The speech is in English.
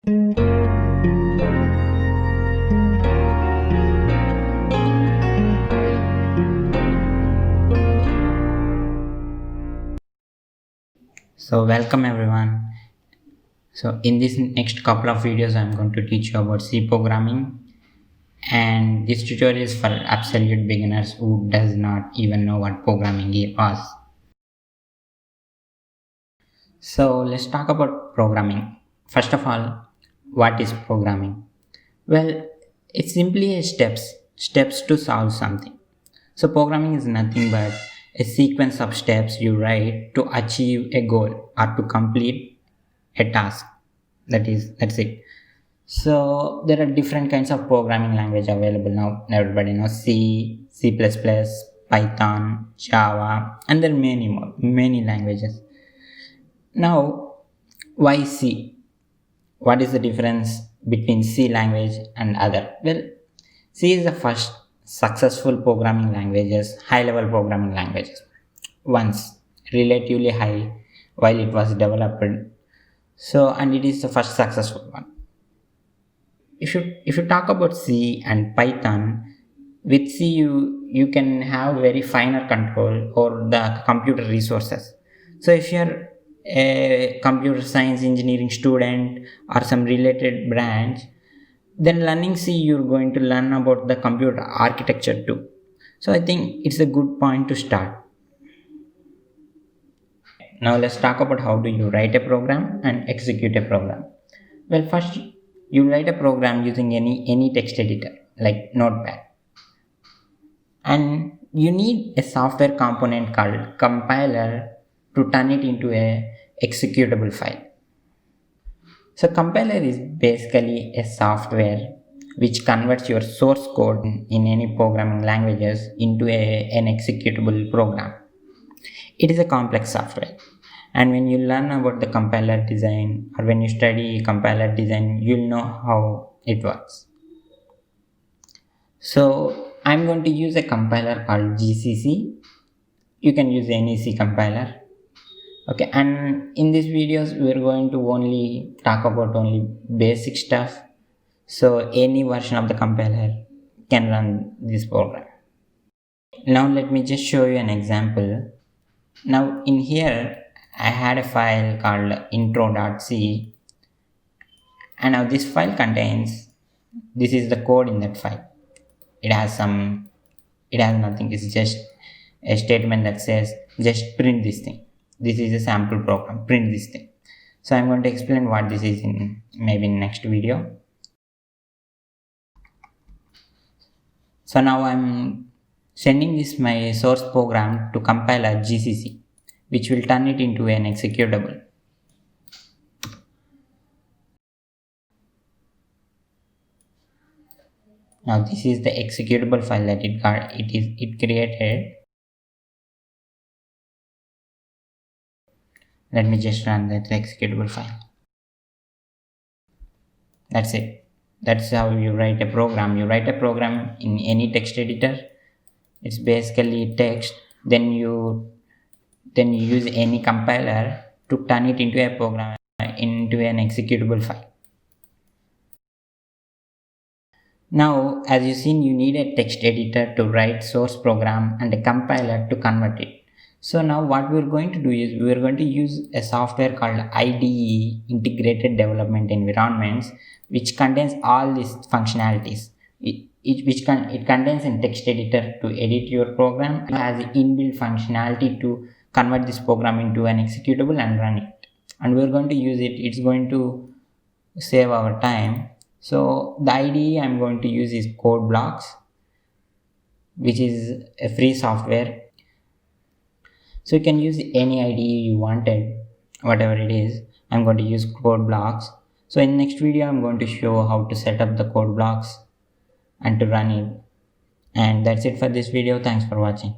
So welcome everyone. So in this next couple of videos I'm going to teach you about C programming, and this tutorial is for absolute beginners who does not even know what programming was. So let's talk about programming. First of all, what is programming? Well, it's simply steps to solve something. So programming is nothing but a sequence of steps you write to achieve a goal or to complete a task. That's it. So there are different kinds of programming language available now. Everybody knows C++, Python, Java, and there are many more, many languages. Now, why C? What is the difference between C language and other? Well, C is the first successful programming languages, high-level programming languages. Once relatively high while it was developed. So, and it is the first successful one. If you talk about C and Python, with C you can have very finer control over the computer resources. So if you're a computer science engineering student or some related branch, then learning C you're going to learn about the computer architecture too. So I think it's a good point to start. Now let's talk about how do you write a program and execute a program. Well, first you write a program using any text editor like Notepad, and you need a software component called compiler to turn it into a executable file. So compiler is basically a software which converts your source code in any programming languages into an executable program. It is a complex software, and when you learn about the compiler design or when you study compiler design, you'll know how it works. So I'm going to use a compiler called GCC. You can use any C compiler. Okay, and in these videos we're going to only talk about only basic stuff, so any version of the compiler can run this program. Now let me just show you an example. Now in here I had a file called intro.c, and now this file contains, this is the code in that file. It has nothing, it's just a statement that says just print this thing. This is a sample program, print this thing. So I'm going to explain what this is in maybe next video. So now I'm sending this my source program to compiler GCC, which will turn it into an executable. Now this is the executable file that it created. Let me just run that executable file. That's it. That's how you write a program. You write a program in any text editor. It's basically text. Then you use any compiler to turn it into a program, into an executable file. Now, as you've seen, you need a text editor to write source program and a compiler to convert it. So now what we're going to do is we're going to use a software called IDE, Integrated Development Environments, which contains all these functionalities. It contains a text editor to edit your program. It has inbuilt functionality to convert this program into an executable and run it. And we're going to use it. It's going to save our time. So the IDE I'm going to use is Code Blocks, which is a free software. So you can use any IDE you wanted, whatever it is. I'm going to use Code Blocks. So in next video I'm going to show how to set up the Code Blocks and to run it. And that's it for this video. Thanks for watching.